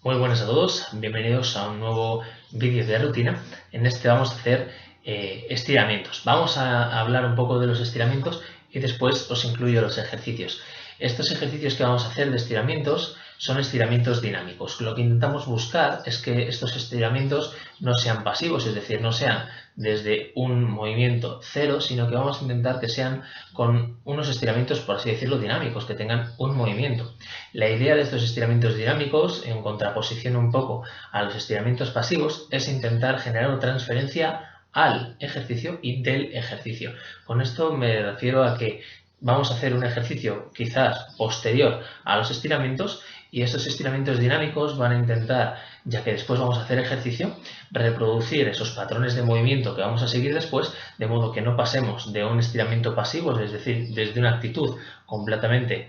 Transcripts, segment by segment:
Muy buenas a todos, bienvenidos a un nuevo vídeo de rutina. En este vamos a hacer estiramientos. Vamos a hablar un poco de los estiramientos y después os incluyo los ejercicios. Estos ejercicios que vamos a hacer de estiramientos son estiramientos dinámicos. Lo que intentamos buscar es que estos estiramientos no sean pasivos, es decir, no sean desde un movimiento cero, sino que vamos a intentar que sean con unos estiramientos, por así decirlo, dinámicos, que tengan un movimiento. La idea de estos estiramientos dinámicos, en contraposición un poco a los estiramientos pasivos, es intentar generar una transferencia al ejercicio y del ejercicio. Con esto me refiero a que vamos a hacer un ejercicio quizás posterior a los estiramientos y estos estiramientos dinámicos van a intentar, ya que después vamos a hacer ejercicio, reproducir esos patrones de movimiento que vamos a seguir después, de modo que no pasemos de un estiramiento pasivo, es decir, desde una actitud completamente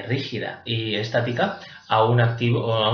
rígida y estática, a un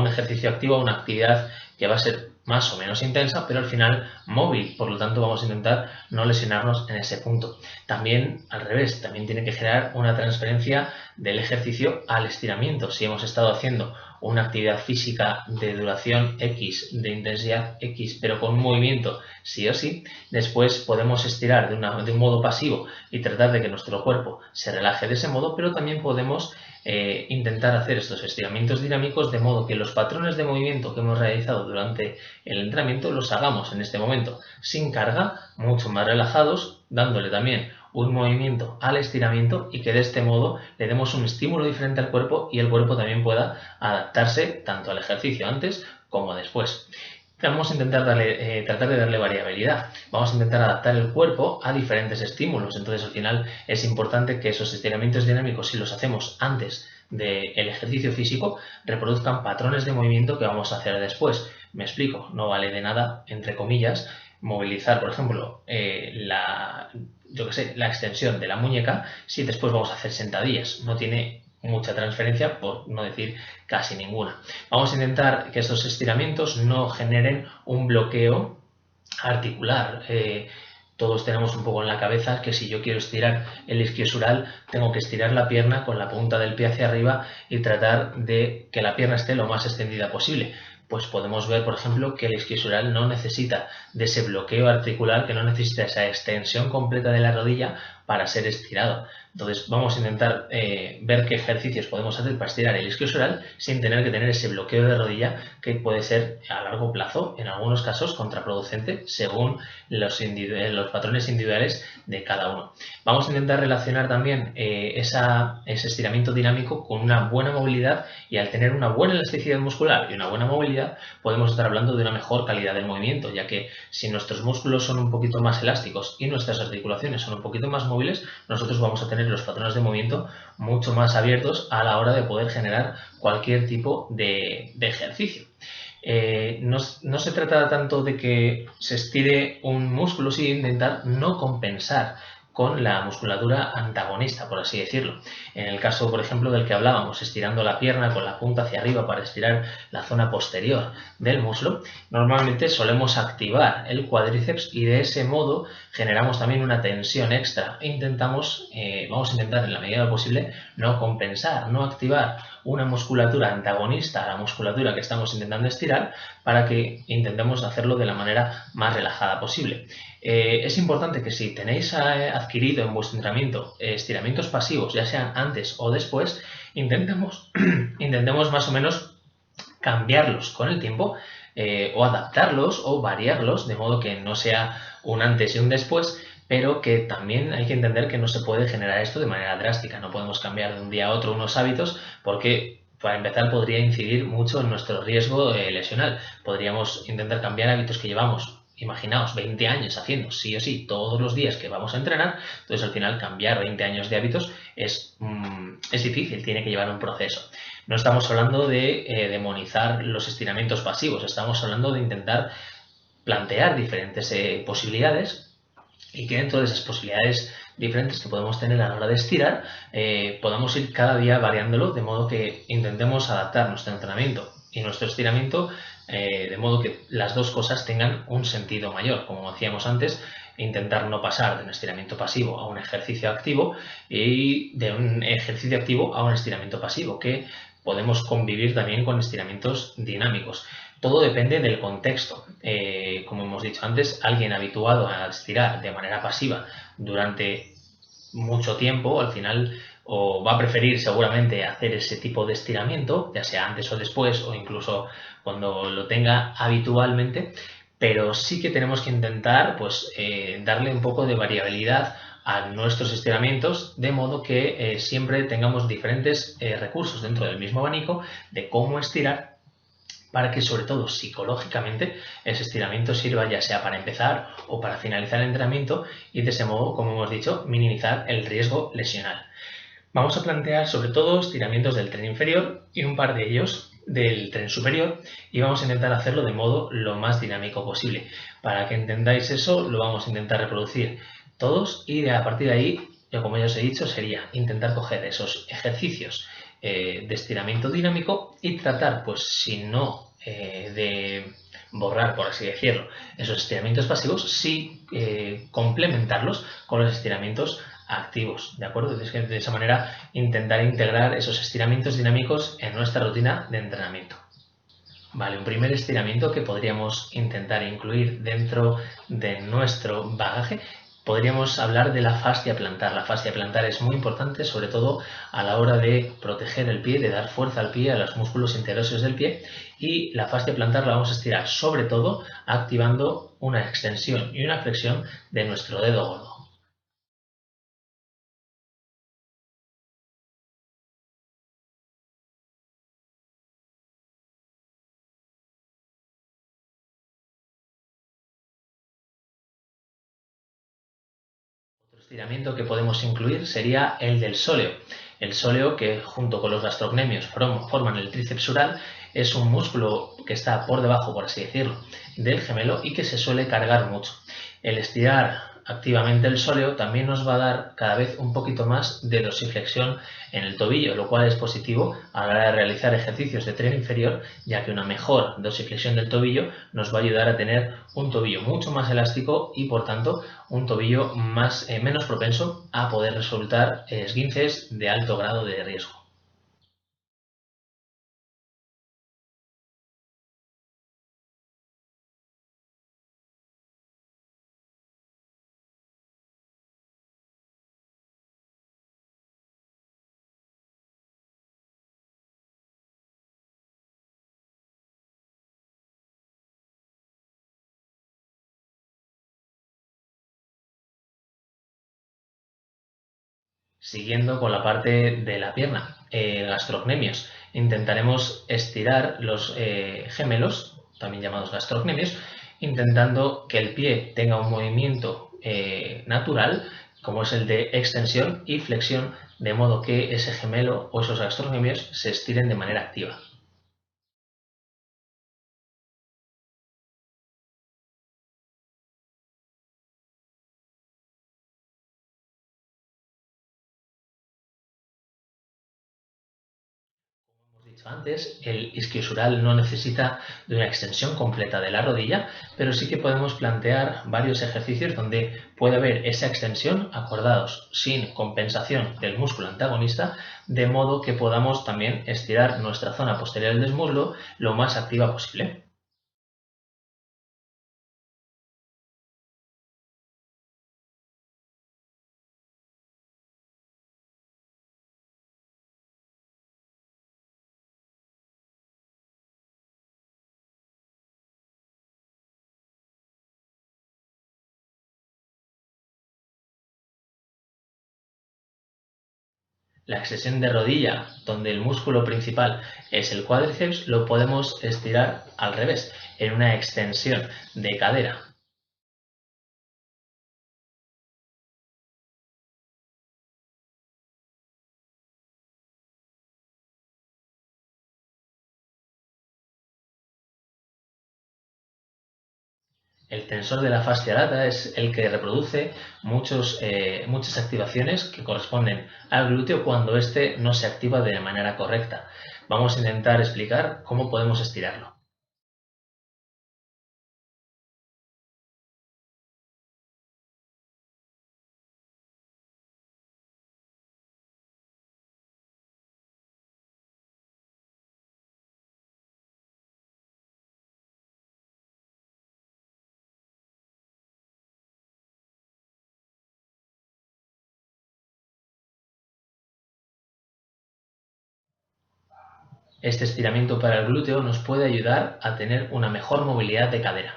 ejercicio activo, a una actividad que va a ser más o menos intensa, pero al final móvil. Por lo tanto, vamos a intentar no lesionarnos en ese punto. También, al revés, también tiene que generar una transferencia del ejercicio al estiramiento. Si hemos estado haciendo una actividad física de duración X, de intensidad X, pero con un movimiento sí o sí, después podemos estirar de un modo pasivo y tratar de que nuestro cuerpo se relaje de ese modo, pero también podemos intentar hacer estos estiramientos dinámicos de modo que los patrones de movimiento que hemos realizado durante el entrenamiento los hagamos en este momento sin carga, mucho más relajados, dándole también un movimiento al estiramiento y que de este modo le demos un estímulo diferente al cuerpo y el cuerpo también pueda adaptarse tanto al ejercicio antes como después. Vamos a intentar tratar de darle variabilidad. Vamos a intentar adaptar el cuerpo a diferentes estímulos. Entonces, al final, es importante que esos estiramientos dinámicos, si los hacemos antes del ejercicio físico, reproduzcan patrones de movimiento que vamos a hacer después. Me explico, no vale de nada, entre comillas, movilizar, por ejemplo, la extensión de la muñeca si después vamos a hacer sentadillas. No tiene mucha transferencia, por no decir casi ninguna. Vamos a intentar que estos estiramientos no generen un bloqueo articular. Todos tenemos un poco en la cabeza que si yo quiero estirar el isquiosural, tengo que estirar la pierna con la punta del pie hacia arriba y tratar de que la pierna esté lo más extendida posible. Pues podemos ver, por ejemplo, que el isquiosural no necesita de ese bloqueo articular, que no necesita esa extensión completa de la rodilla para ser estirado. Entonces vamos a intentar ver qué ejercicios podemos hacer para estirar el isquiosural sin tener que tener ese bloqueo de rodilla que puede ser a largo plazo, en algunos casos, contraproducente según los patrones individuales de cada uno. Vamos a intentar relacionar también ese estiramiento dinámico con una buena movilidad y al tener una buena elasticidad muscular y una buena movilidad podemos estar hablando de una mejor calidad del movimiento, ya que si nuestros músculos son un poquito más elásticos y nuestras articulaciones son un poquito más móviles, nosotros vamos a tener los patrones de movimiento mucho más abiertos a la hora de poder generar cualquier tipo de ejercicio. No se trata tanto de que se estire un músculo, sino intentar no compensar con la musculatura antagonista, por así decirlo. En el caso, por ejemplo, del que hablábamos, estirando la pierna con la punta hacia arriba para estirar la zona posterior del muslo, normalmente solemos activar el cuádriceps y de ese modo generamos también una tensión extra. Vamos a intentar en la medida de lo posible no compensar, no activar una musculatura antagonista a la musculatura que estamos intentando estirar para que intentemos hacerlo de la manera más relajada posible. Es importante que si tenéis adquirido en vuestro entrenamiento estiramientos pasivos, ya sean antes o después, intentemos más o menos cambiarlos con el tiempo o adaptarlos o variarlos de modo que no sea un antes y un después, pero que también hay que entender que no se puede generar esto de manera drástica. No podemos cambiar de un día a otro unos hábitos porque, para empezar, podría incidir mucho en nuestro riesgo lesional. Podríamos intentar cambiar hábitos que llevamos, imaginaos, 20 años haciendo sí o sí todos los días que vamos a entrenar. Entonces, al final, cambiar 20 años de hábitos es difícil, tiene que llevar un proceso. No estamos hablando de demonizar los estiramientos pasivos, estamos hablando de intentar plantear diferentes posibilidades y que dentro de esas posibilidades diferentes que podemos tener a la hora de estirar, podamos ir cada día variándolo de modo que intentemos adaptar nuestro entrenamiento y nuestro estiramiento de modo que las dos cosas tengan un sentido mayor. Como decíamos antes, intentar no pasar de un estiramiento pasivo a un ejercicio activo y de un ejercicio activo a un estiramiento pasivo, que podemos convivir también con estiramientos dinámicos. Todo depende del contexto. Como hemos dicho antes, alguien habituado a estirar de manera pasiva durante mucho tiempo, al final o va a preferir seguramente hacer ese tipo de estiramiento, ya sea antes o después o incluso cuando lo tenga habitualmente, pero sí que tenemos que intentar pues darle un poco de variabilidad a nuestros estiramientos, de modo que siempre tengamos diferentes recursos dentro del mismo abanico de cómo estirar, para que sobre todo psicológicamente ese estiramiento sirva ya sea para empezar o para finalizar el entrenamiento y de ese modo, como hemos dicho, minimizar el riesgo lesional. Vamos a plantear sobre todo estiramientos del tren inferior y un par de ellos del tren superior, y vamos a intentar hacerlo de modo lo más dinámico posible. Para que entendáis eso, lo vamos a intentar reproducir todos y a partir de ahí, como ya os he dicho, sería intentar coger esos ejercicios de estiramiento dinámico y tratar, pues si no de borrar, por así decirlo, esos estiramientos pasivos, sí complementarlos con los estiramientos activos, ¿de acuerdo? De esa manera intentar integrar esos estiramientos dinámicos en nuestra rutina de entrenamiento. Vale, un primer estiramiento que podríamos intentar incluir dentro de nuestro bagaje, podríamos hablar de la fascia plantar. La fascia plantar es muy importante, sobre todo a la hora de proteger el pie, de dar fuerza al pie, a los músculos interóseos del pie, y la fascia plantar la vamos a estirar sobre todo activando una extensión y una flexión de nuestro dedo gordo. Otro estiramiento que podemos incluir sería el del sóleo. El sóleo, que junto con los gastrocnemios forman el tríceps sural, es un músculo que está por debajo, por así decirlo, del gemelo y que se suele cargar mucho. El estirar activamente el sóleo también nos va a dar cada vez un poquito más de dorsiflexión en el tobillo, lo cual es positivo a la hora de realizar ejercicios de tren inferior, ya que una mejor dorsiflexión del tobillo nos va a ayudar a tener un tobillo mucho más elástico y por tanto un tobillo menos propenso a poder resultar esguinces de alto grado de riesgo. Siguiendo con la parte de la pierna, gastrocnemios. Intentaremos estirar los gemelos, también llamados gastrocnemios, intentando que el pie tenga un movimiento natural, como es el de extensión y flexión, de modo que ese gemelo o esos gastrocnemios se estiren de manera activa. Hemos dicho antes, el isquiosural no necesita de una extensión completa de la rodilla, pero sí que podemos plantear varios ejercicios donde puede haber esa extensión acordados sin compensación del músculo antagonista, de modo que podamos también estirar nuestra zona posterior del muslo lo más activa posible. La extensión de rodilla, donde el músculo principal es el cuádriceps, lo podemos estirar al revés, en una extensión de cadera. El tensor de la fascia lata es el que reproduce muchas activaciones que corresponden al glúteo cuando éste no se activa de manera correcta. Vamos a intentar explicar cómo podemos estirarlo. Este estiramiento para el glúteo nos puede ayudar a tener una mejor movilidad de cadera.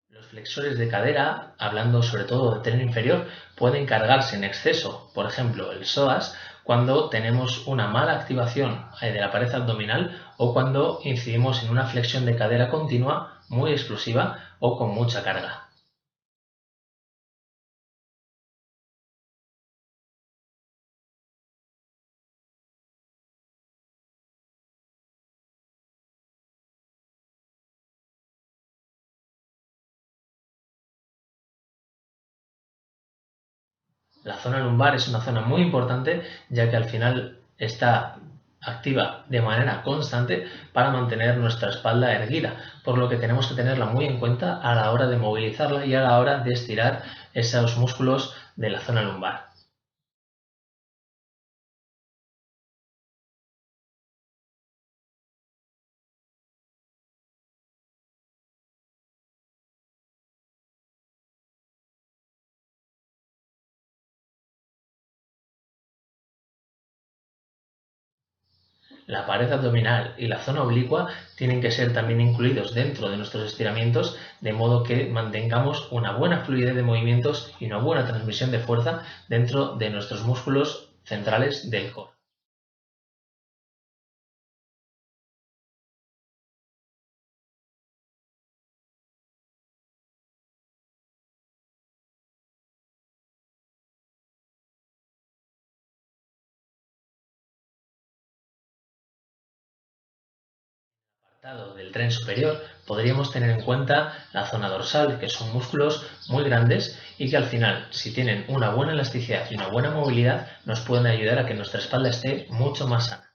Los flexores de cadera, hablando sobre todo de tren inferior, pueden cargarse en exceso, por ejemplo el psoas, cuando tenemos una mala activación de la pared abdominal o cuando incidimos en una flexión de cadera continua muy explosiva o con mucha carga. La zona lumbar es una zona muy importante ya que al final está activa de manera constante para mantener nuestra espalda erguida, por lo que tenemos que tenerla muy en cuenta a la hora de movilizarla y a la hora de estirar esos músculos de la zona lumbar. La pared abdominal y la zona oblicua tienen que ser también incluidos dentro de nuestros estiramientos, de modo que mantengamos una buena fluidez de movimientos y una buena transmisión de fuerza dentro de nuestros músculos centrales del core. Del tren superior, podríamos tener en cuenta la zona dorsal, que son músculos muy grandes y que al final, si tienen una buena elasticidad y una buena movilidad, nos pueden ayudar a que nuestra espalda esté mucho más sana.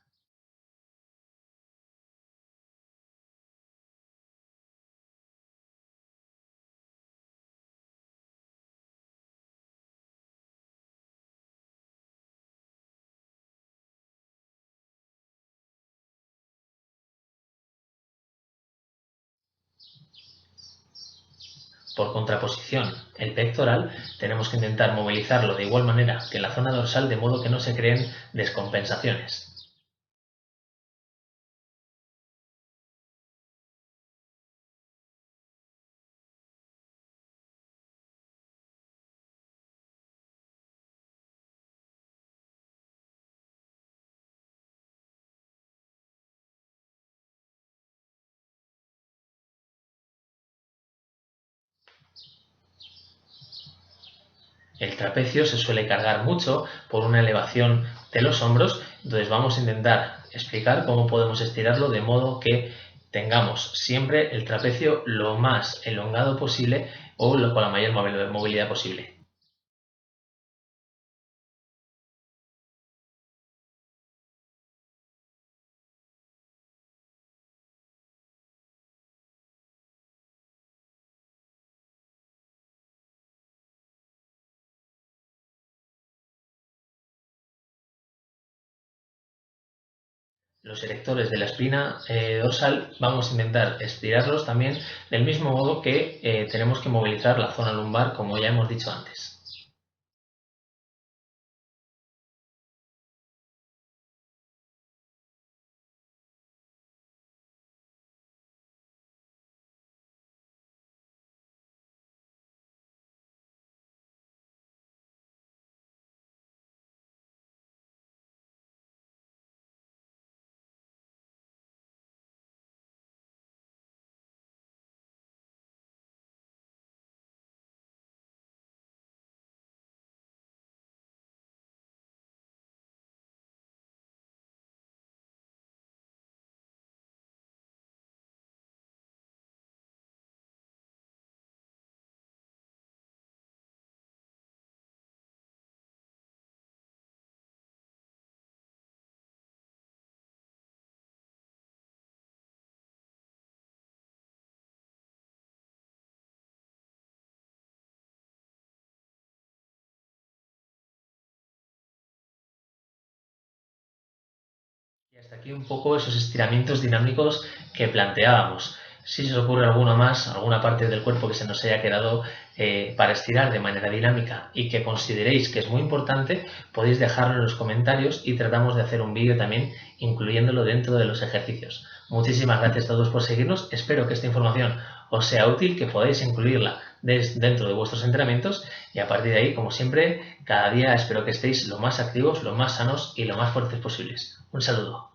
Por contraposición, el pectoral tenemos que intentar movilizarlo de igual manera que la zona dorsal, de modo que no se creen descompensaciones. El trapecio se suele cargar mucho por una elevación de los hombros, entonces vamos a intentar explicar cómo podemos estirarlo de modo que tengamos siempre el trapecio lo más elongado posible o con la mayor movilidad posible. Los erectores de la espina dorsal vamos a intentar estirarlos también del mismo modo que tenemos que movilizar la zona lumbar, como ya hemos dicho antes. Hasta aquí un poco esos estiramientos dinámicos que planteábamos. Si se os ocurre alguno más, alguna parte del cuerpo que se nos haya quedado para estirar de manera dinámica y que consideréis que es muy importante, podéis dejarlo en los comentarios y tratamos de hacer un vídeo también incluyéndolo dentro de los ejercicios. Muchísimas gracias a todos por seguirnos. Espero que esta información os sea útil, que podáis incluirla dentro de vuestros entrenamientos y a partir de ahí, como siempre, cada día espero que estéis lo más activos, lo más sanos y lo más fuertes posibles. Un saludo.